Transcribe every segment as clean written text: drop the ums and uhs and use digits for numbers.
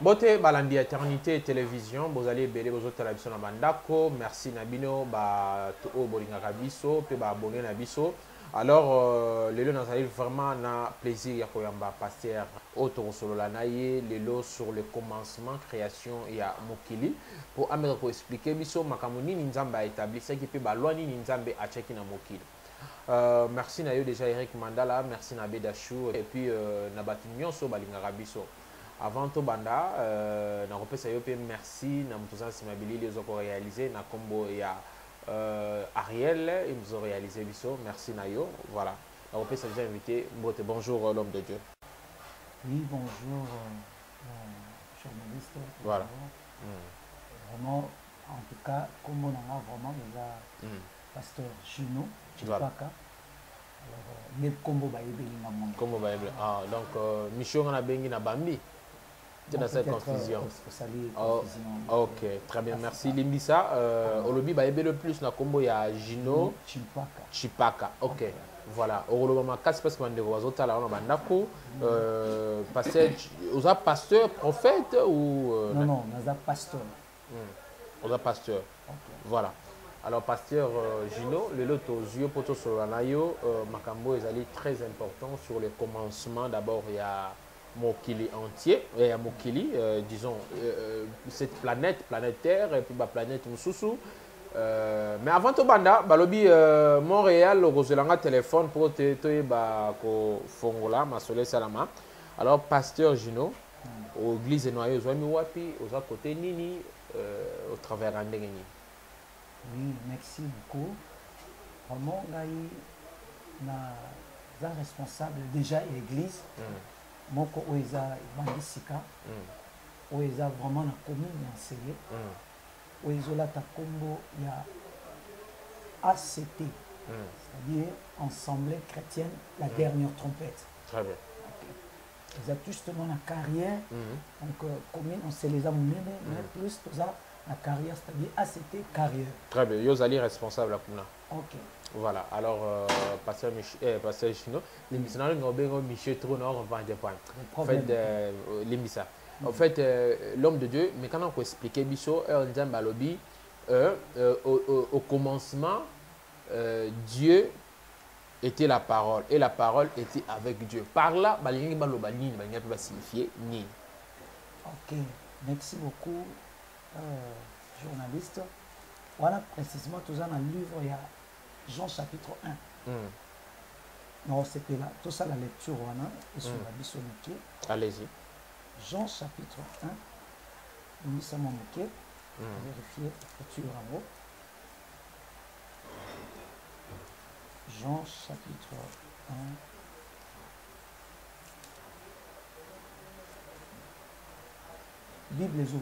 Bote balandi éternité télévision, vous allez belé vos autres télévisions na bandako. Merci Nabino ba to bolinga kabiso pe ba abonné na biso. Alors lelo nazali vraiment na plaisir ya koyamba pasteur auto solo la naye lelo sur le commencement création ya mokili pour ameka ko expliquer biso makambo nini nzambe a établi ce qui pe ba loi nini nzambe a cheki na mokili. Merci na yo déjà Eric Mandala, merci na Bedachou et puis na batu nyonso balinga kabiso. Avant tout banda na repesa yo pe merci na mutuzan simabili les oko réalisé na combo ya Ariel ils nous ont réalisé biso merci na yo voilà na repesa déjà invité Mbote bonjour l'homme de Dieu. Oui bonjour journaliste. Voilà. Vraiment en tout cas combo nanga vraiment déjà pasteur Juno Chipaka. Voilà. Alors les combo ba yebeli na monde. Combo ba yebeli ah donc mission na bengi na Bambi. Dans cette confusion. Oh, ok, très bien, merci. Limbisa, Olobi ba ebe le plus na combo ya Gino Chipaka. Ok, voilà. Olobi ma casse parce que mande wazota la on bandako pasteur prophète ou non, naza pasteur. Oza pasteur. Voilà. Alors pasteur Gino, le loto zio poto solanayo makambo ezali très important sur le commencement d'abord il y a Mokili entier, et à Mokili, disons, cette planète, Terre, et puis la planète Moussousou. Mais avant tout, banda, balobi Montréal, le Roselanga téléphone pour te ko fongola, ma soleil salama. Alors, pasteur Gino, au Église Noyau, aux amis wapi, aux à côté nini, au travers Andengeni. Oui, merci beaucoup. Vraiment, na responsable déjà l'église. Moko oeza bandisika oeza vraiment na commune enseigné oezola ta combo ya ACT c'est-à-dire Assemblée chrétienne la dernière trompette. Très bien. Ils ont justement la carrière donc commune on se les a menés mais plus tout ça la carrière c'est-à-dire ACT carrière. Très bien. Yozali responsable à Kuna. Ok. Voilà, alors, pasteur Chino, l'émission Michel Trou, on va en point. En fait, l'émission. En fait, l'homme de Dieu, mais quand on peut expliquer, Bicho, au commencement, Dieu était la parole et la parole était avec Dieu. Par là, il va signifier ni. Ok, merci beaucoup, journaliste. Voilà précisément tout ça dans le livre, il y a Jean chapitre 1. Non, c'était là. Tout ça, la lecture, et sur la bisonique. Allez-y. Jean chapitre 1. Nous sommes en vérifier l'écriture en haut. Jean chapitre 1. Bible les jours.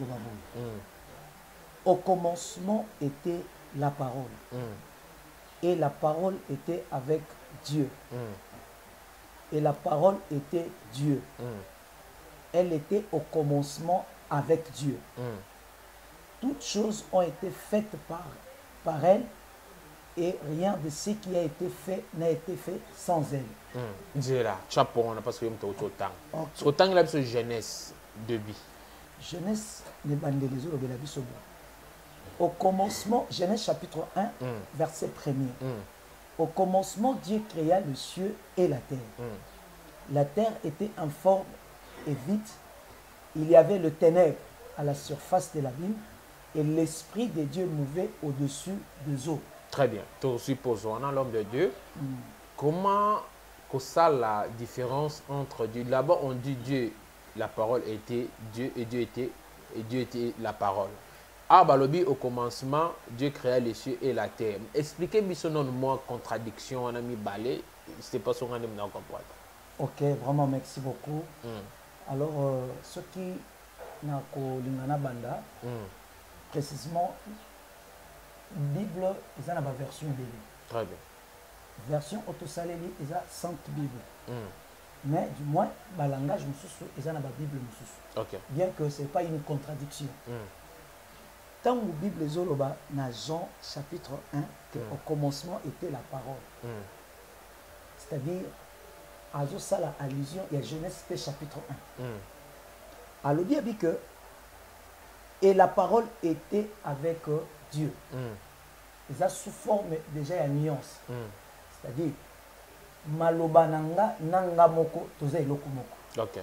Au commencement était la parole. Et la parole était avec Dieu. Et la parole était Dieu. Elle était au commencement avec Dieu. Toutes choses ont été faites par elle et rien de ce qui a été fait n'a été fait sans elle. Dieu là, chapeau, on a parce que tu as autant. Autant que la jeunesse de vie. Jeunesse n'est pas de les Au commencement, Genèse chapitre 1, verset 1er. Au commencement, Dieu créa le ciel et la terre. La terre était informe et vide. Il y avait le ténèbre à la surface de l'abîme et l'Esprit de Dieu mouvait au-dessus des eaux. Très bien. Tout supposons, l'homme de Dieu. Comment ça la différence entre Dieu? D'abord, on dit Dieu, la parole était Dieu et Dieu était la parole. Ah, balobi, au commencement, Dieu créa les cieux et la terre. Expliquez-moi ce nom contradiction, on a mis balai, c'est pas ce qu'on a comprendre. Ok, vraiment, merci beaucoup. Alors, ce qui n'a qu'au banda, précisément, Bible, ils ont la version de lui. Très bien. Version autosalélie, ils ont Sainte Bible. Mais du moins, le langage, ils ont la Bible. Okay. Bien que ce n'est pas une contradiction. Tant que la Bible Zoloba, dans Jean chapitre 1, au commencement était la parole. C'est-à-dire, à ça, l'allusion, il y a Genèse chapitre 1. Alors, il dit que Et la parole était avec Dieu. Et ça sous forme déjà une nuance. C'est-à-dire, maloba nanga nanga moko toza eloko moko. Ok.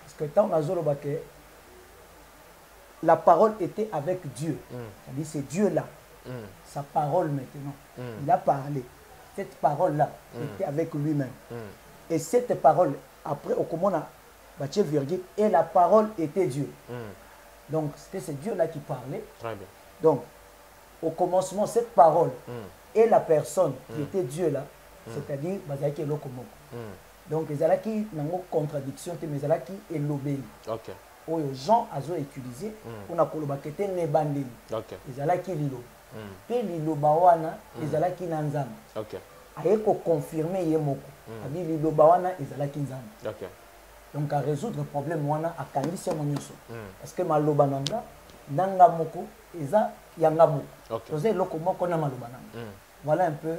Parce que tant nazoloba que la parole était avec Dieu. C'est-à-dire c'est Dieu là. Sa parole maintenant. Il a parlé. Cette parole-là était avec lui-même. Et cette parole, après, au comment on a bâti virgule, et la parole était Dieu. Donc, c'était ce Dieu-là qui parlait. Très bien. Donc, au commencement, cette parole et la personne qui était Dieu là, c'est-à-dire, Bazaki Lokomoko. Donc, ils ont qui une contradiction, mais ils ont qui est l'obéi. Ok. Où Jean a utilisé pour la kolobakete nebandeli. Ok. Ils ont qui lilo. Et lilo bawana, ils ont qui nanzam. Ok. Ayeko confirmer yemoko. Abi lilo bawana, ils ont qui nzam. Ok. Donc, à résoudre le problème, wana a kandisi monyoso. Parce que maloba nanga, nanga moko, eza yanga moko. Ok. Tozé loko moko na maloba nanga. Voilà un peu.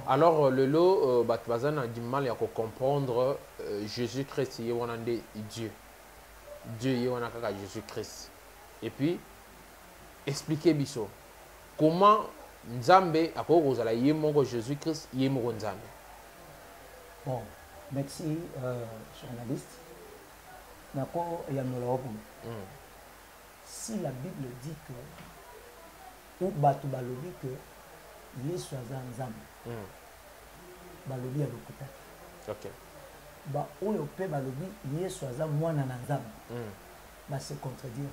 Alors, le lot, Batbazan a du mal à comprendre Jésus-Christ, il y a Dieu. Dieu, il y a Jésus-Christ. Et puis, expliquez Bisso. Comment Nzambe, après vous allez y Jésus-Christ, il y a Nzambe. Bon, merci, journaliste. Nako Yamnolobu. Si la Bible dit que, ou Batu Balobi que, Yesu aza nzambe balobi ya lokuta ok ba oyo pe balobi Yesu aza mwana na nzambe ba se contredire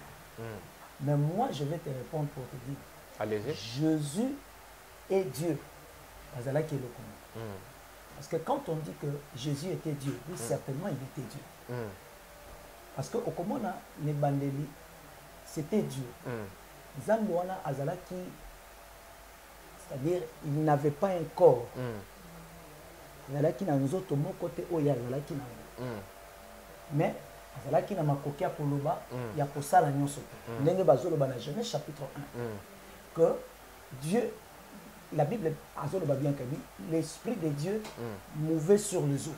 mais moi je vais te répondre pour te dire allez-y Jésus est Dieu bazalaki eloko parce que quand on dit que Jésus était Dieu oui certainement il était Dieu parce que okomona ne bandeli c'était Dieu nzambe wana azalaki. C'est-à-dire, il n'avait pas un corps. Azalaki na nzoto moko te oyo azalaki na. Mais azalaki na makoki ya koloba ya kosala nyonso te. Ndenge bazoloba na Genèse chapitre 1 que Dieu, la Bible azoloba bien que l'esprit de Dieu mouvait sur les eaux.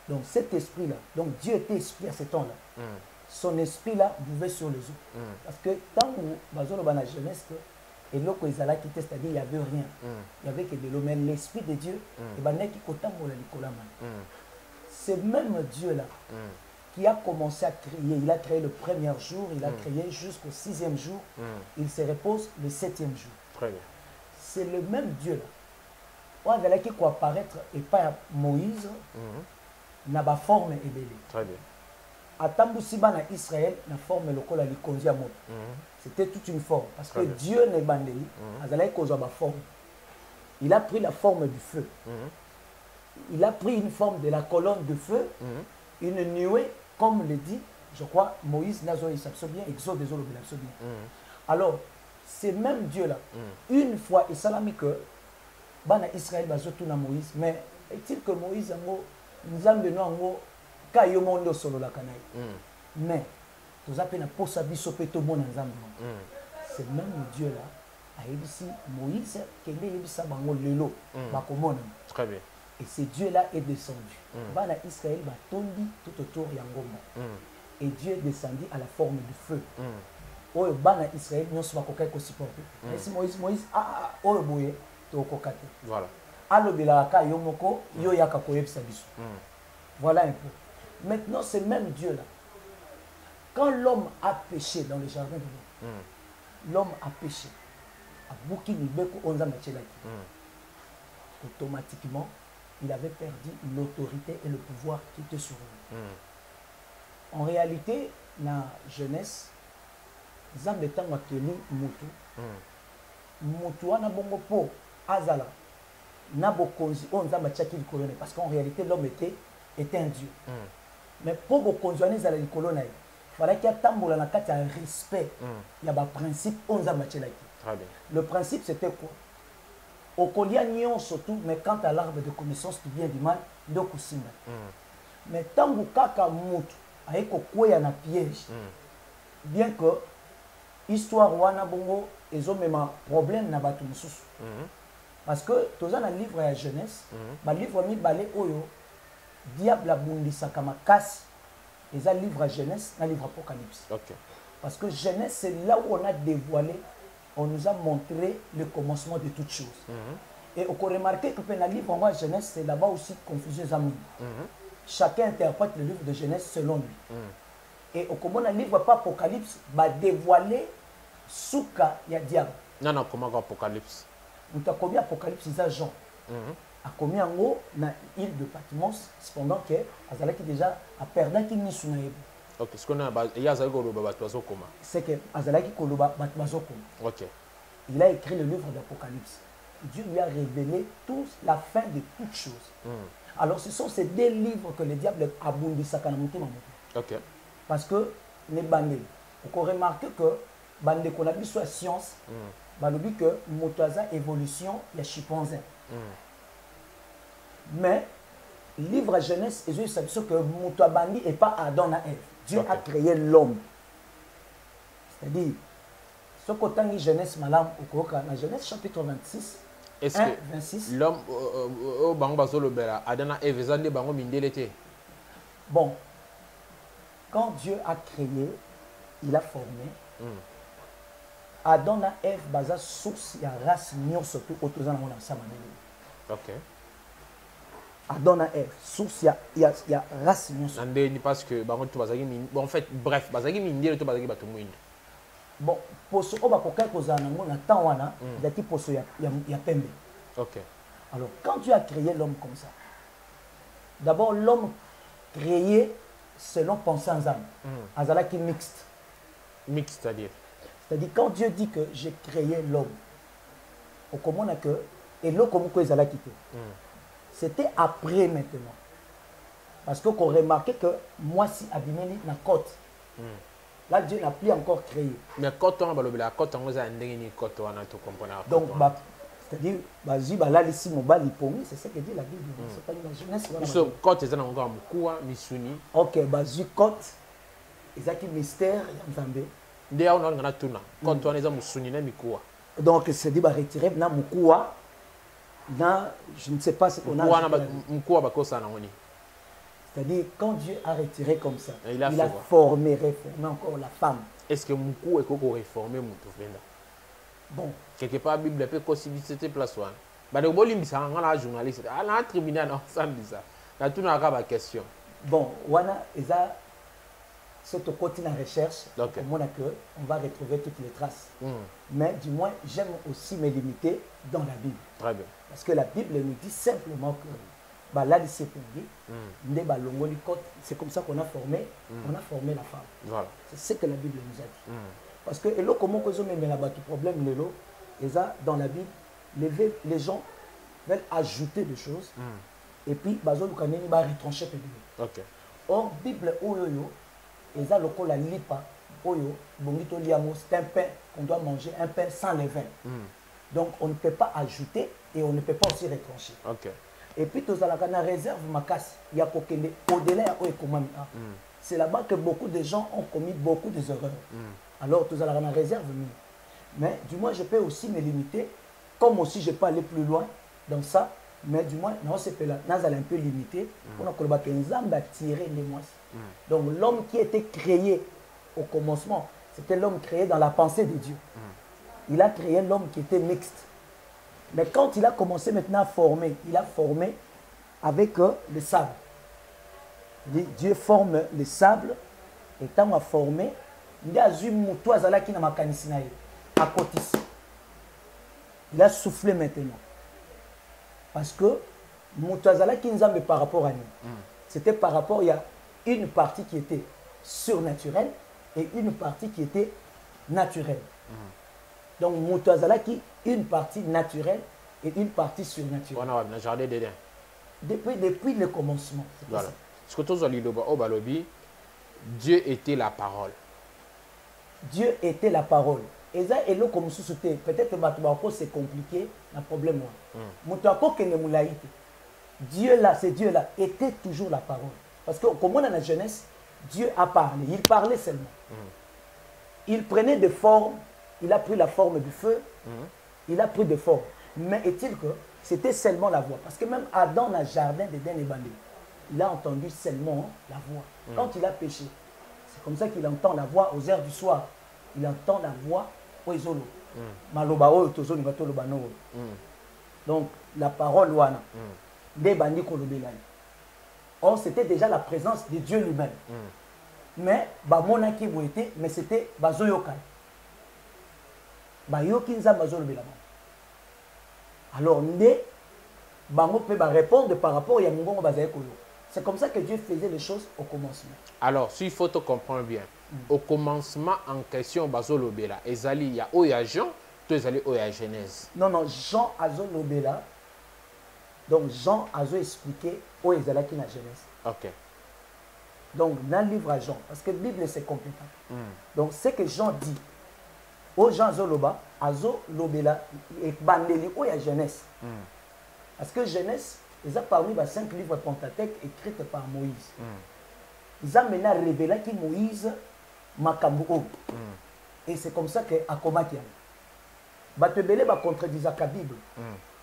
Donc cet esprit-là, donc Dieu était esprit à ce temps-là. Son esprit-là mouvait sur les eaux. Parce que tant que bazoloba na Genèse que et là, c'est-à-dire il n'y avait rien. Il n'y avait que de l'eau. Mais l'Esprit de Dieu, c'est même Dieu-là qui a commencé à créer. Il a créé le premier jour, il a créé jusqu'au 6e jour. Il se repose le 7e jour. Très bien. C'est le même Dieu-là. Il a qui apparaître et pas Moïse, n'a pas forme et belé. Très bien. Atambusi bana Israël na forme lokola likonzi ya moto. C'était toute une forme parce que Dieu n'est bandeli, azalaki kozwa ba forme. Il a pris la forme du feu. Il a pris une forme de la colonne de feu, une nuée comme le dit, je crois Moïse nazo isabso bien, Exode désolé bien. Alors, c'est même Dieu là. Une fois et salami que bana Israël bazotu na Moïse, mais est-il que Moïse ngo nzambe no ngo mais c'est même Dieu là ici Moïse très bien et ce Dieu là est descendu bana Israël batondi tout autour ya ngomba et Dieu est descendu à la forme du feu oyo bana Israël nyonso bakokai ko supporter Moïse oyo boye to kokate voilà alobela ka yo moko yo yaka koyebisa biso voilà un peu. Maintenant, c'est même Dieu là. Quand l'homme a péché dans le jardin de Dieu, l'homme a péché. Automatiquement, il avait perdu l'autorité et le pouvoir qui était sur lui. En réalité, dans la jeunesse, Zambe tango tenu mutu. Mutu wana bongo po azala. Na bokonzi on zamba tchaki likolone parce qu'en réalité l'homme était un Dieu. Mais pour vous conjoindre à la colonne, il fallait qu'il y ait un respect. Il y a un principe. Le principe c'était quoi? Au collier surtout, mais quant à l'arbre de connaissance du bien et du mal, mais tant que kaka mutu avec quoi un piège, bien que histoire wana bongo ils ont même un problème na batu mususu. Parce que tous un livre à jeunesse, ba livre mi balé oyo diable abundisaka makasi ils ont livre à Genèse, un livre Apocalypse. Ok. Parce que Genèse, c'est là où on a dévoilé, on nous a montré le commencement de toutes choses. Et on peut remarquer que dans le livre en Genèse, c'est là-bas aussi confusion amis. Chacun interprète le livre de Genèse selon lui. Et au comment le livre pas Apocalypse va dévoiler Souka ya diable. Non, non, comment Apocalypse? Nous avons commis Apocalypse, c'est Jean. A commis en haut dans l'île de Patmos, cependant que Azalaki déjà a perdu qui n'y sounaïe. Ok, ce qu'on a, il y a Azalaki Koloba. C'est que Azalaki Koloba Batmazoko. Ok. Il a écrit le livre d'Apocalypse. Dieu lui a révélé la fin de toutes choses. Alors ce sont ces deux livres que le diable a bondi sakanamuti mamuti. Ok. Parce que les bandés, on peut remarquer que bandé qu'on a vu sur la science, balobi que motoza évolution il y a chimpanzé. Mais livre Genèse et Dieu sait que motoabandi n'est pas Adam et Ève. Dieu a créé l'homme. C'est-à-dire ce côté Genèse malam au dans Genèse chapitre 26. Est-ce que 26 l'homme au bango basolo bela Adam et Ève zande bango mindelete. Bon. Quand Dieu a créé, il a formé. Adam et Ève baza source ya race nyon surtout autour dans la sama. OK. Adam et Ève source ya race nyon. Nandé ni parce que bango to bazaki bon en fait bref bazaki mindele to bazaki bato mwindo. Bon, poso oba kokai kozana ngo na temps wana dati poso ya pembe. OK. Alors quand Dieu a créé l'homme comme ça. D'abord l'homme créé selon pensée en âme. Azala qui mixte. Mixte, c'est-à-dire? C'est-à-dire, quand Dieu dit que j'ai créé l'homme, au comment on a que, et l'homme comme quoi ils allaient quitter. C'était après maintenant. Parce qu'on remarquait que moi, si abîmé na côte, là, Dieu n'a plus encore créé. Mais quand on a la côte, on a une côte, on a tout compris. Donc, c'est-à-dire, là, ici, mon bal, c'est ce que dit la Bible. C'est pas une jeunesse. Côte, c'est encore Mukua, Misuni. Ok, côte, c'est un mystère, il y a un on a tout. Quand on est à Misuni, Mikua. Donc, c'est dit, retirer, na Mukua, je ne sais pas ce qu'on a. Mukua, c'est-à-dire, quand Dieu a retiré comme ça, il a réformé encore la femme. Est-ce que Mukua est réformé, bon. Quelque part, la Bible peut considérer cette place. Mais le journaliste, à la tribunal, on dit ça. Là, tout n'a pas de question. Bon, c'est au côté de la recherche, on va retrouver toutes les traces. Mais du moins, j'aime aussi me limiter dans la Bible. Très bien. Parce que la Bible nous dit simplement que là, c'est comme ça qu'on a formé, la femme. Voilà. C'est ce que la Bible nous a dit. Parce que comment ils ont même là-bas tout problème, dans la Bible, les gens veulent ajouter des choses. Et puis, ils vont retrancher. Okay. Or, Bible, ils ont la lipa, c'est un pain qu'on doit manger, un pain sans levain. Donc, on ne peut pas ajouter et on ne peut pas aussi retrancher. Okay. Et puis, tout ça, la réserve, il y a au-delà, c'est là-bas que beaucoup de gens ont commis beaucoup d'erreurs. Alors, tout ça, la réserve. Mais du moins, je peux aussi me limiter, comme aussi je peux aller plus loin dans ça, mais du moins, non, c'est là, nous allons un peu limiter, pour nous tirer les mois. Donc, l'homme qui était créé au commencement, c'était l'homme créé dans la pensée de Dieu. Il a créé l'homme qui était mixte. Mais quand il a commencé maintenant à former, il a formé avec le sable. Dieu forme le sable, et quand il a formé, il a il a soufflé maintenant. Parce que par rapport à nous, c'était par rapport, il y a une partie qui était surnaturelle et une partie qui était naturelle. Donc, une partie naturelle et une partie surnaturelle. On a un jardin dedans. Depuis le commencement. Voilà. Ce que tu as dit, Dieu était la parole. Dieu était la parole. Et ça, comme peut-être que c'est compliqué, un problème. Dieu là, c'est Dieu là, était toujours la parole. Parce que comme on a la jeunesse, Dieu a parlé. Il parlait seulement. Il prenait des formes. Il a pris la forme du feu. Il a pris des formes. Mais est-il que c'était seulement la voix. Parce que même Adam dans le jardin d'Éden et bandé. il a entendu seulement la voix. Quand il a péché, c'est comme ça qu'il entend la voix aux heures du soir. Il entend la voix au Ezolo. Maloba o tozoni bato loba no. Donc la parole wana. Des bandits kolobelani. Or c'était déjà la présence de Dieu lui-même. Mais bamona ki boité, mais c'était bazoyoka. Bayoki nzamba zolobela. Alors ne bango peut répondre par rapport à Yamungo Bazaye Koyo. C'est comme ça que Dieu faisait les choses au commencement. Alors, s'il faut te comprendre bien, au commencement en question, Bazolo Bela, Ezali, il y a Oya Jean, tu es allé Oya Genèse. Non, non, Jean Azo Lobela. Donc, Jean Azo expliqué où Ezala qui la Genèse. Ok. Donc, dans le livre à Jean, parce que la Bible c'est compliqué. Donc, ce que Jean dit, au Jean Azo Loba, Azo Lobela, et Bandeli, Oya Genèse. Parce que Genèse, ils ont parmi les 5 livres Pentateuque écrits par Moïse. Ils ont maintenant révélé que Moïse Makambo. Et c'est comme ça qu'à Komakian. Batebele va contredire la Bible.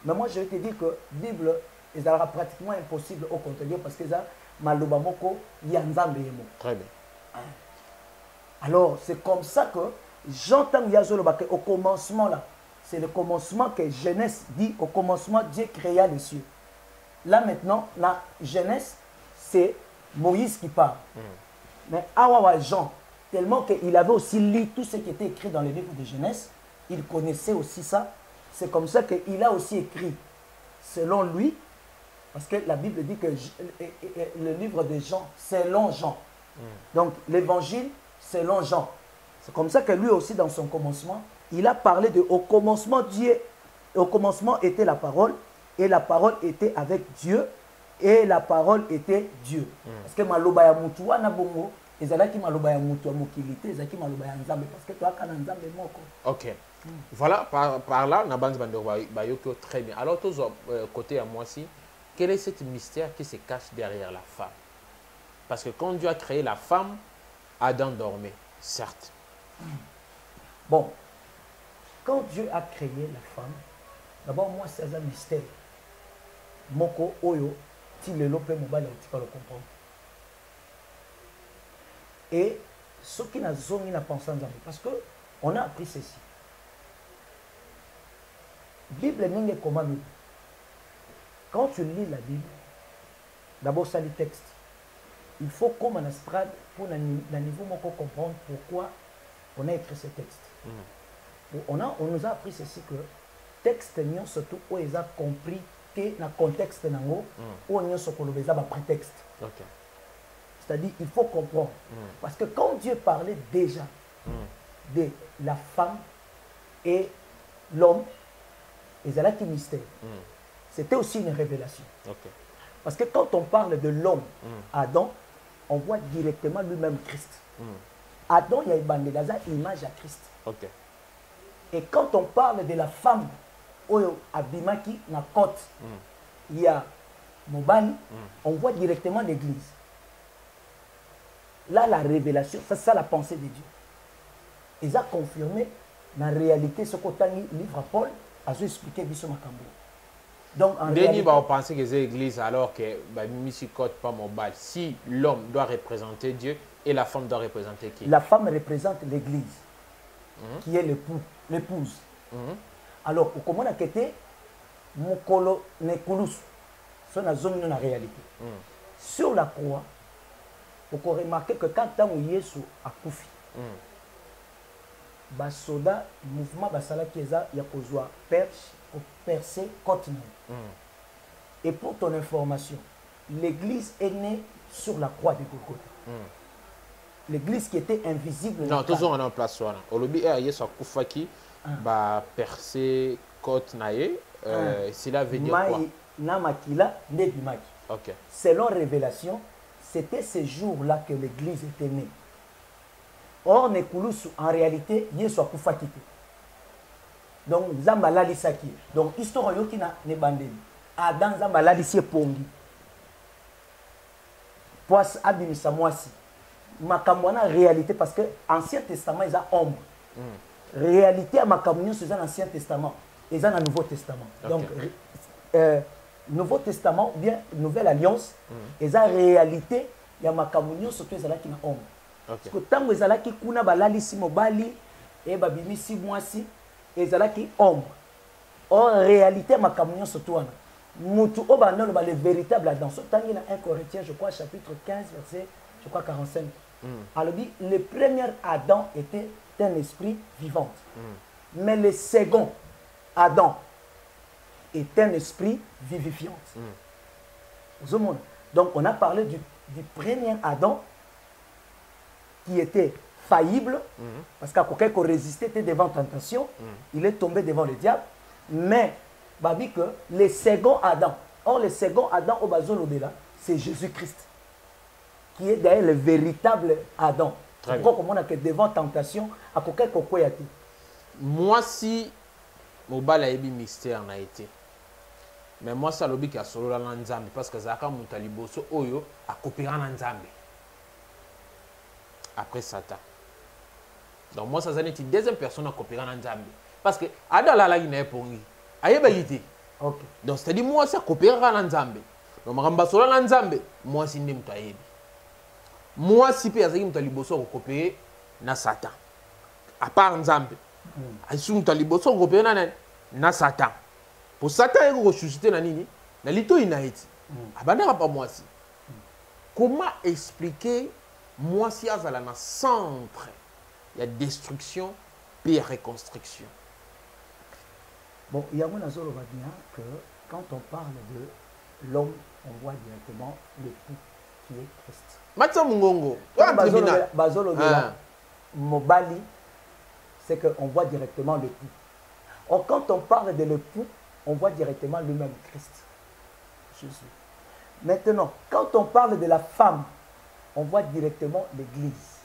Mais moi je vais te dire que la Bible, il sera pratiquement impossible au contredire parce que ça, Malobamoko, Yanzambeyemo. Très bien. Alors c'est comme ça que j'entends Yazoloba au commencement là. C'est le commencement que Genèse dit. Au commencement, Dieu créa les cieux. Là maintenant, la Genèse, c'est Moïse qui parle. Mais Awawa Jean, tellement qu'il avait aussi lu tout ce qui était écrit dans les livres de Genèse, il connaissait aussi ça. C'est comme ça qu'il a aussi écrit, selon lui, parce que la Bible dit que le livre de Jean, selon Jean. Donc l'évangile, selon Jean. C'est comme ça que lui aussi, dans son commencement, il a parlé de au commencement Dieu, au commencement était la parole, et la parole était avec Dieu, et la parole était Dieu. Parce que maloba ya mutu wana bongo, ezalaki maloba ya mutu ya mokilité, ezalaki maloba ya nzambe, parce que toi kana nzambe moko. Ok. Voilà, par là, Nabans Bandor Bayoko, très bien. Alors, tous côté à moi aussi, quel est ce mystère qui se cache derrière la femme? Parce que quand Dieu a créé la femme, Adam dormait, certes. Bon, quand Dieu a créé la femme, d'abord, moi, c'est un mystère. Moko, Oyo, Tilelo, Pe, Mobile, tu peux le comprendre. Et ce qui n'a pas pensé en Zambie, parce qu'on a appris ceci. Bible n'est pas comme Bible. Quand tu lis la Bible, d'abord, ça les textes. Il faut comme un astrade pour le niveau moko comprendre pourquoi on a écrit ce texte. On nous a appris ceci que texte n'y surtout où ils ont compris que dans le contexte où on a ce qu'on a prétexte. C'est-à-dire il faut comprendre. Parce que quand Dieu parlait déjà de la femme et l'homme, ils avaient un mystère. C'était aussi une révélation. Parce que quand on parle de l'homme, Adam, on voit directement lui-même Christ. Adam, il y a une image à Christ. Et quand on parle de la femme, Abimaki, na côte, il y a Mobani, on voit directement l'église. Là, la révélation, c'est ça la pensée de Dieu. Ils ont confirmé la réalité, ce qu'on a dit, livre à Paul, a expliqué Bisso Makambo. Donc, en réalité, on pensait que c'est l'église alors que pas mobile. Si l'homme doit représenter Dieu et la femme doit représenter qui? La femme représente l'église, qui est l'épouse. Alors, comment on a quitté Mokolo Nekulus, c'est la zone de la réalité. Sur la croix, on peut remarquer que quand Jésus a Koufi, les soldats, le mouvement basala qui est a kozwa perche pour percer côte. Et pour ton information, l'église est née sur la croix de Golgotha. L'église qui était invisible. Non, toujours en place. Au lobby, il y a Koufaki, percer côte naïe. Cela veut dire quoi? Selon révélation, c'était ce jour-là que l'église était née. Or, Nekulusu, en réalité, Yesu Koufaki. Donc, Zambala Lisaki. Donc, histoire qui n'a bandé. Adam Zambala Lissi Pongi. Poisse Abimisa Moisi. Makamwana réalité parce que l'Ancien Testament, ils ont ombre. Réalité à Makamwana, c'est l'Ancien Testament. Ils ont un Nouveau Testament. Donc, Nouveau Testament ou bien Nouvelle Alliance, et ça réalité, il y a ma communion surtout les qui na homme. Parce que tant que les qui kuna balali si mobali et babimi si moi si et les qui homme. En réalité, ma communion surtout wana. Mutu obanda le véritable Adam. Tant qu'il y a 1 Corinthiens, je crois chapitre 15 verset je crois 45. Alors dit le premier Adam était un esprit vivant. Mais le second Adam est un esprit vivifiant. Donc on a parlé du premier Adam qui était faillible, parce qu'à quelqu'un qui résistait devant la tentation, il est tombé devant le diable. Mais bah, dit que le second Adam, or le second Adam au bazol au-delà, c'est Jésus-Christ, qui est d'ailleurs le véritable Adam. Pourquoi comme on a que devant tentation, à quelqu'un qui a été. Moi si mobile a eu mystère n'a été. Mais moi ça lobi qui a solo la nzambe parce que zaka mutaliboso oyo a coopérer na nzambe. Après Satan. Donc moi ça c'est une deuxième personne à coopérer na nzambe parce que ada la ina pongi. Ayeba yité. OK. Donc c'est-à-dire moi ça coopérer na nzambe. Donc makamba solo na nzambe, moi si ndi mutu ayebi. Moi si pe azaki mutaliboso ko coopérer na Satan. À part nzambe. Aïsou mutaliboso ko coopérer na Satan. Pour Satan, il faut ressusciter na nini na lito inaiti. Abandaka pas moi si. Comment expliquer moi si azala na centre il y a destruction puis reconstruction. Bon, il y a un azolo va dire que quand on parle de l'homme, on voit directement l'époux qui est Christ. Matsa Mungongo, bazolo Mobali, c'est qu'on voit directement l'époux. Or quand on parle de l'époux, on voit directement lui-même Christ, Jésus. Maintenant, quand on parle de la femme, on voit directement l'Église.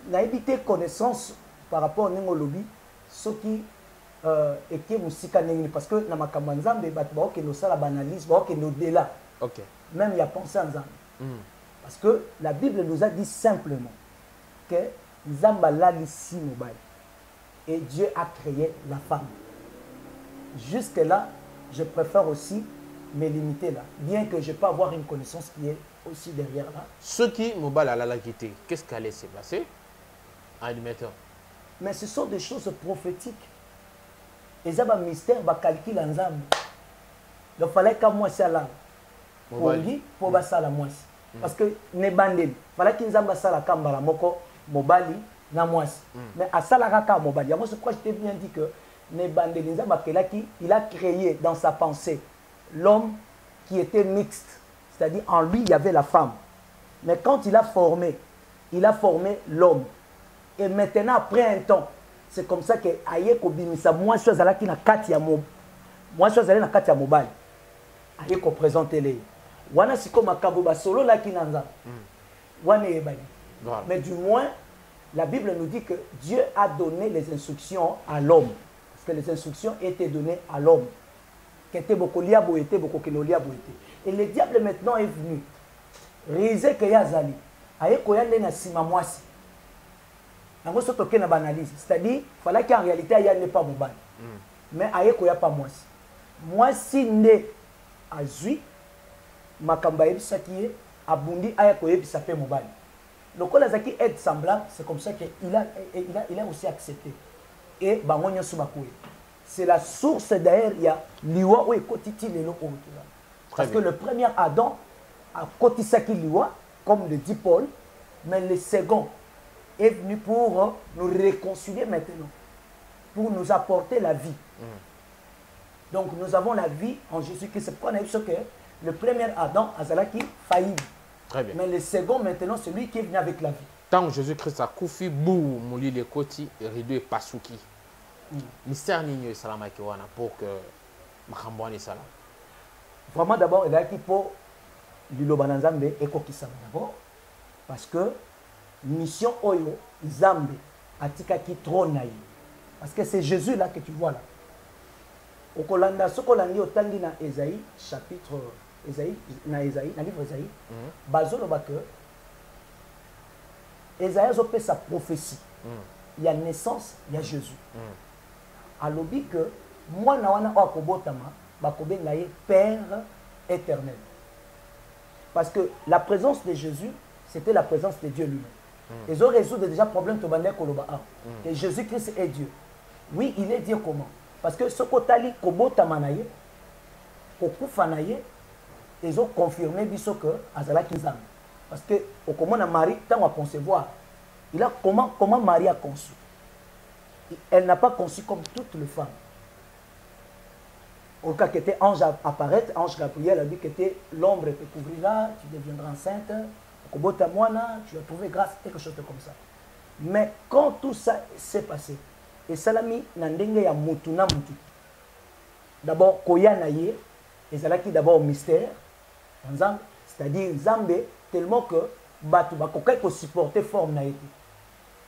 N'a évité connaissance par rapport à Nengolobi, ce qui est musika nengini, parce que dans ma kamanzambe, il y a la banalise, il y a au-delà. Même il y a pensé en Zambé. Parce que la Bible nous a dit simplement que Zamba l'a ici mobile et Dieu a créé la femme. Jusque-là, je préfère aussi me limiter là, bien que je peux avoir une connaissance qui est aussi derrière là. Ceux qui mobile à la quitté, qu'est-ce qui allait se passer? Admettons. Mais ce sont des choses prophétiques. Et ça, un mystère, un calcul en Zambie. Donc, il fallait qu'à moi, c'est là. Pour lui, pour ça, la moi. Parce que, ne bandel, il fallait qu'il y ait un kambala, moko, mobali, na moi. Mais à ça, la raka, mobali. Moi, c'est pourquoi je t'ai bien dit que, ne bandel, il a créé dans sa pensée l'homme qui était mixte. C'est-à-dire, en lui, il y avait la femme. Mais quand il a formé l'homme. Et maintenant, après un temps, c'est comme ça que aye ko bimisa moi chose ala ki na kati ya mo moi chose ala na kati ya mobile aye ko présenter les wana siko makambo ba solo la ki nanza wana ebali. Mais du moins la Bible nous dit que Dieu a donné les instructions à l'homme, parce que les instructions étaient données à l'homme qui était beaucoup liabo était beaucoup kenolia boité. Et le diable maintenant est venu réaliser que yazali aye ko yande na sima mwasi. C'est-à-dire, il fallait qu'en réalité, il n'y ait pas mobile. Mais il n'y a pas moi. Moi, si né à Zui, ma cambaye qui est abundi, il y a pas mobile. Le col qui est semblable, c'est comme ça qu'il a aussi accepté. Et c'est la source d'ailleurs, il y a l'iwa ou ekotiti le lo. Parce que le premier Adam a kotisaki l'iwa, comme le dit Paul, mais le second est venu pour nous réconcilier maintenant, pour nous apporter la vie. Donc nous avons la vie en Jésus-Christ. C'est pourquoi on a vu ce que le premier Adam, Azalaki, faillible. Très bien. Mais le second maintenant, c'est lui qui est venu avec la vie. Tant Jésus-Christ a koufi bou mouli le koti et rideau et pasuki. Mystère nino et salama kiwana pour que Mahambouani salam. Vraiment d'abord, il a qui pour l'Ilobananzambe et Kokisama d'abord, parce que mission Oyo, Zambe, Atika qui trône. Parce que c'est Jésus là que tu vois là. Au Kolanda, ce qu'on a dit au Tangi na Esaïe, chapitre Esaïe, na livre Esaïe, Bazolo Bake, Esaïe a fait sa prophétie. Il y a naissance, il y a Jésus. Alors dit que moi, na wana akobotama, bakobenga ye Père éternel. Parce que la présence de Jésus, c'était la présence de Dieu lui-même. Ils ont résolu déjà le problème que Jésus-Christ est Dieu. Oui, il est Dieu comment? Parce que ce côté-là, ils ont confirmé que Azala Kizam. Parce que au comment Marie, tant à concevoir, il a comment Marie a conçu. Elle n'a pas conçu comme toutes les femmes. Au cas que ange apparaît, ange Gabriel a dit que l'ombre te couvrira, tu deviendras enceinte, tu vas trouver grâce, quelque chose comme ça. Mais quand tout ça s'est passé, et Salami Nandenge ya Mutuna Mutu, d'abord Koya Naye, et Zalaki d'abord mystère, c'est-à-dire Zambé, tellement que Batu Bakokai ko supporter forme Naïti.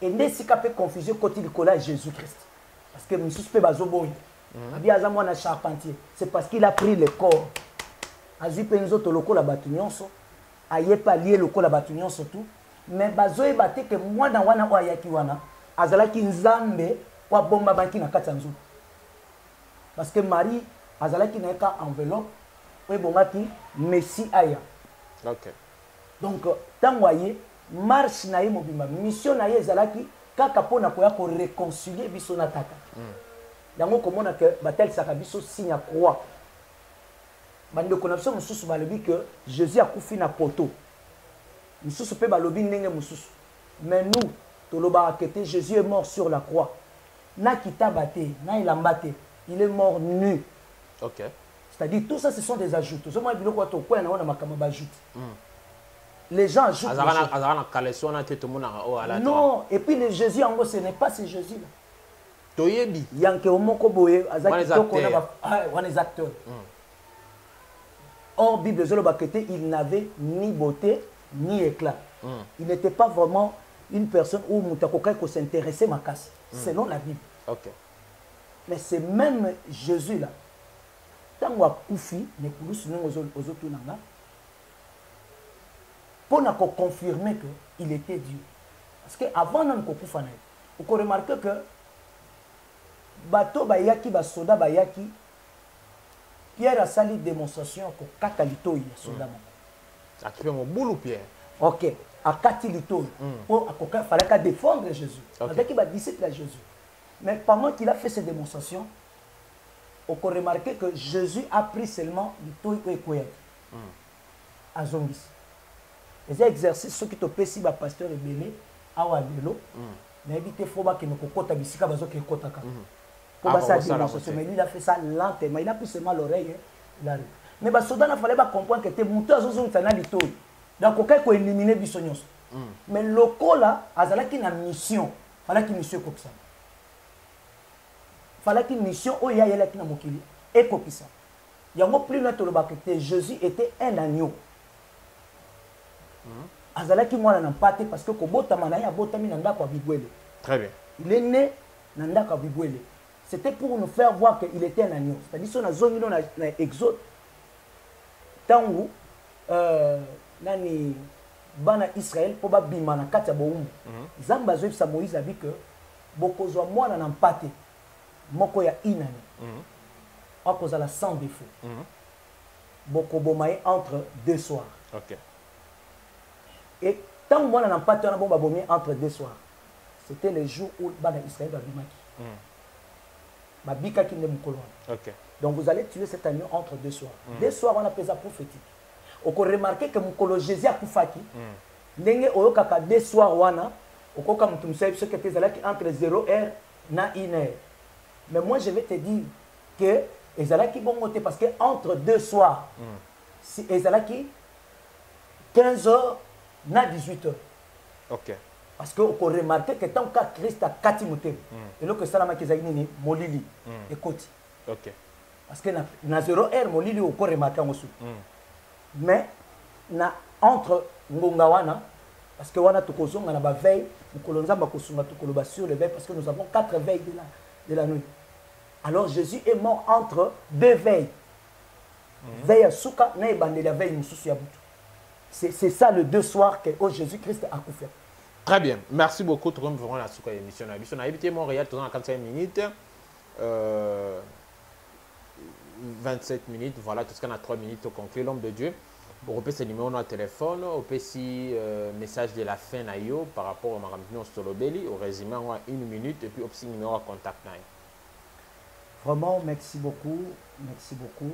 Et n'est si capé confusion côté du collage Jésus-Christ. Parce que M. Suspect Bazoboy. C'est parce qu'il a pris le corps. Azu penzo to loko la batunyonso, aye pas lié loko la batunyonso tout, mais bazoe baté que moi na wana wa yaki wana, azalaki nzambe wa bomba banki na katsanzu. Parce que Marie azalaki na ka enveloppe, et bongaki Messie aya. OK. Donc tant waye marche na ye mobimba, mission na ye azalaki kaka pona koya ko réconcilier biso na taka. Yango komona que batel sakabiso signe à croix. Bande connaissance mususu balobi que Jésus a koufi na poto. Mususu pe balobi ndenge mususu. Mais nous toloba que Jésus est mort sur la croix. Na kitabate, na ilambate, il est mort nu. OK. C'est-à-dire tout ça ce sont des ajouts. Tout ça moi biloko to quoi na makama bajoute. Les gens ajoutent. Non, et puis le Jésus en gros ce n'est pas ce Jésus là. Toyebi. Yanke omoko boye azaki toko na ba wana les acteurs. Or Bible il n'avait ni beauté ni éclat. Il n'était pas vraiment une personne où mutakokai ko s'intéresser ma casse selon la Bible. OK. Mais c'est même Jésus là. Tango akufi ne kulusu ozotu nanga. Pour na confirmer que il était Dieu. Parce que avant nan ko kufa na. Vous remarquez que bato bayaki basoda bayaki Pierre a sali démonstration ko kata litoyi ya soda moko. Akipe mo boulou Pierre. OK, akati litoyi pour akoka fallait défendre Jésus. Avec ba disciple à Jésus. Mais pendant qu'il a fait ces démonstrations, on peut remarquer que Jésus a pris seulement litoyi et koya. Azongis. Les exercices ceux qui te pesi ba pasteur ebele awa lelo. Mais éviter faut pas que nous kokota bisika bazo ke kotaka. Mais lui, il a fait ça lentement. Il a pris seulement l'oreille. Mais il fallait comprendre que tu es monté à Zozon Tanalito. Donc, il faut éliminer Bissonios. Mais le là, il a une mission. Il fallait qu'il y ait une mission comme ça. Il fallait qu'il y ait une mission. Il y a une mission. Et comme ça. Il y a plus de Jésus était un agneau. Azalaki moi n'a pas parce que très bien. Il est né dans Bibouele. C'était pour nous faire voir qu'il était un agneau. C'est-à-dire que zone dans Exode, tant où nani bana Israël pour ba bimana katia boum. Zamba zoif sa Moïse a dit que boko zo moi na mpate moko ya inani. À cause de la sans défaut. Boko bomaye entre deux soirs. OK. Et tant moi na mpate na bomba bomé entre deux soirs. C'était le jour où bana Israël va bimaki. OK. Donc vous allez tuer cet agneau entre deux soirs. Deux soirs, on appelle ça prophétique. On peut remarquer que mon Jésus a koufaki. N'engé oyokaka deux soirs wana. Okoka mutumseb ce que tu as entre 0h na 1h. Mais moi je vais te dire que ezalaki bon côté parce que entre deux soirs, si ezalaki 15h na 18h. OK. Parce qu'on peut remarquer que tant que Christ a kati moté, et là que Salama Kizagini molili et koti. OK. Parce que na 0h molili on peut remarquer aussi. Mais na entre ngongawana parce que wana tukozonga na ba veille, mukolonza ba kosunga tukoloba sur le veille parce que nous avons 4 veilles de la nuit. Alors Jésus est mort entre deux veilles. Veille à souka na ebande la veille mususu ya butu. C'est ça le deux soirs que Jésus-Christ a fait. Très bien. Merci beaucoup. Tout le monde verra la souka émission. On a habité Montréal pendant 45 minutes. 27 minutes, voilà, tout ce qu'on a 3 minutes au conclure l'homme de Dieu. Pour repérer ce numéro de téléphone, on peut si message de la fin par rapport au Maramino Stolobeli, au résumé en 1 minute et puis aussi numéro à contact. Vraiment, merci beaucoup. Merci beaucoup.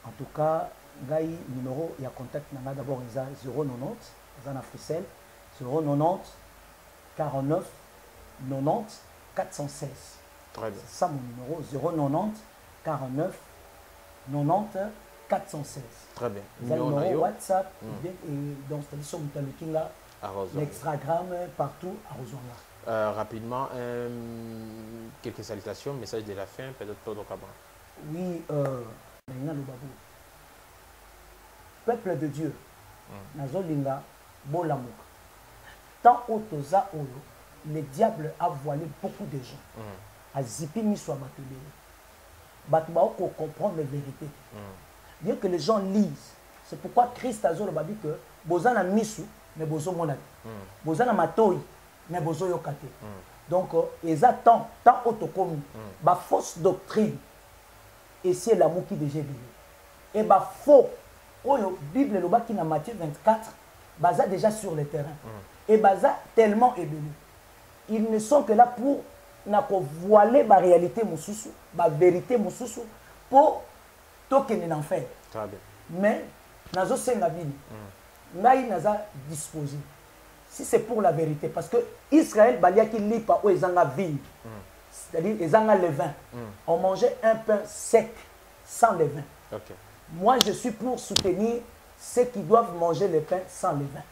En tout cas, Gaï, numéro, il y a contact d'abord, il y a 090, il y a Frissel, 090 49 90 416. Très bien. C'est ça mon numéro, 090 49 90 416. Très bien. Il y a le numéro WhatsApp, et donc c'est sur Mutalokinga, l'Instagram, partout à Rozonga. Rapidement, quelques salutations, message de la fin, peut-être tout au Cameroun. Oui, peuple de Dieu, Nazolinga, Bolamouk. Tant autoza olo, le diable a voilé beaucoup de gens. A zipi miswa batulé. Batubao qu'on comprend les vérités. Bien que les gens lisent, c'est pourquoi Christ a dit que bozana misu, mais bozo monate. Bozana matoi, mais bozo yokate. Donc, tant autocomi, ba fausse doctrine, et c'est l'amour qui déjà venu. Et ba faux, la Bible le qui dans Matthieu 24, baza déjà sur le terrain. Et baza tellement ébélé. Ils ne sont que là pour voiler la réalité moussoussou, la vérité moussoussou, pour token en enfer. Mais, nazo sengabini, naï naza disposé. Si c'est pour la vérité, parce que Israël, balia qui lit pas où ils ont la vie, c'est-à-dire ils ont le vin. On mangeait un pain sec, sans le vin. Moi, je suis pour soutenir ceux qui doivent manger le pain sans le vin.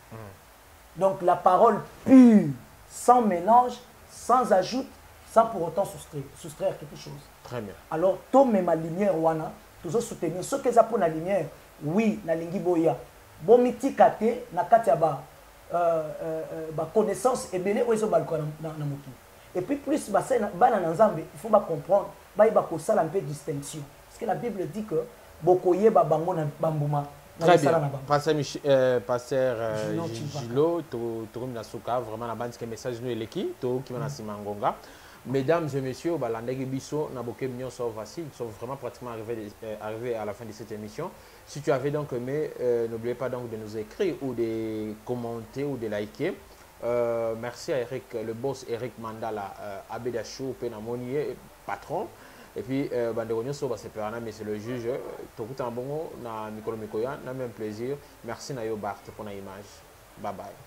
Donc, la parole pure, sans mélange, sans ajout, sans pour autant soustraire quelque chose. Très bien. Alors, tout met ma lumière, wana, toujours soutenir. Ceux qui ont pour la lumière, oui, na lingi boya. Bon, miti kate, na katiaba. Connaissance et belé et puis plus il faut comprendre il faut un peu distinction parce que la Bible dit que bokoye bango na bambuma. Très bien. Pasteur Gilo, Touroum Nasuka, vraiment la bande qui message nous et qui va Simangonga. Mesdames et messieurs, Balandegi Bisso, Naboké Mignon sont facile, ils sont vraiment pratiquement arrivés à la fin de cette émission. Si tu avais donc aimé, n'oubliez pas donc de nous écrire ou de commenter ou de liker. Merci à Eric, le boss Eric Mandala, Abedachou, Penamonier, patron. Et puis, Banderonio Soba, c'est mais c'est le juge. Tokuta Bongo, na Mikolo Mikoya, na même plaisir. Merci Nayo Bart pour l'image. Bye bye.